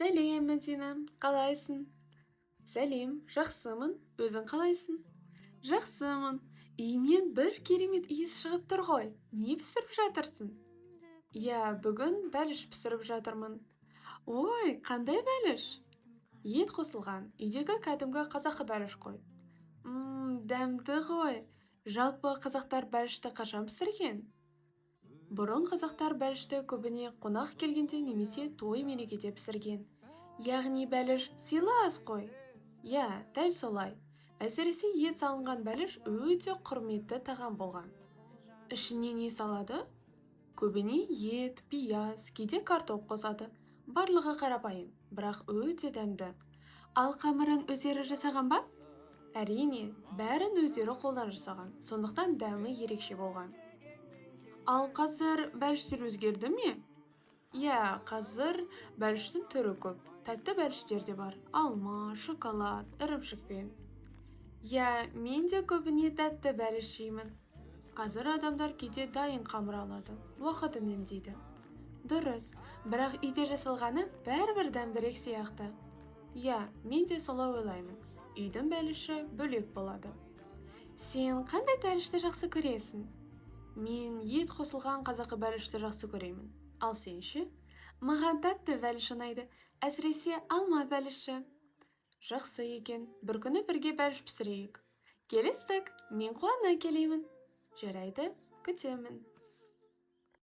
Сәлем, Мәдина, қалайсың? Сәлем, жақсымын, өзің қалайсың? Жақсымын. Үйінен бір керемет иіс шығып тұр ғой. Не пісіріп жатырсың? Бүгін бәліш пісіріп жатырмын. Ой, қандай бәліш? Ет қосылған, үйдегі кәдімгі қазақы бәліш қой. Дәмді ғой. Жалпы қазақтар бәлішті қашан пісірген? Бұрын қазақтар бәлішті көбіне қонақ келгенде немесе той мерекеде пісірген. Яғни бәліш сыйлы ас қой. Дәл солай. Әсіресе ет салынған бәліш өте құрметті тағам болған. Ішіне не салады? Көбіне ет, пияз, кейде картоп қосады. Барлығы қарапайым, бірақ өте дәмді. Ал қамырын өздері жасаған ба? Әрине, бәрін өздері қолдан жасаған, сондықтан дәмі ерекше болған. Ал қазір бәліштер өзгерді ме? Қазір бәліштің түрі көп. Тәтті бәліштер де бар. Алма, шоколад, ірімшікпен. Мен де көбіне тәтті бәліш жеймін. Қазір адамдар кейде дайын қамыр алады. Уақыт үнемдейді. Дұрыс, бірақ үйде жасалғаны бәрібір дәмдірек сияқты. Мен де солай ойлаймын. Үйдің бәліші бөлек болады. Сен қандай бәлішті жақсы көресің? Мен ет қосылған қазақы бәлішті жақсы көремін. Ал сен ше? Маған тәтті бәліш ұнайды, әсіресе алма бәліші. Жақсы екен, бір күні бірге бәліш пісірейік. Келістік, мен қуана келемін. Жарайды, күтемін.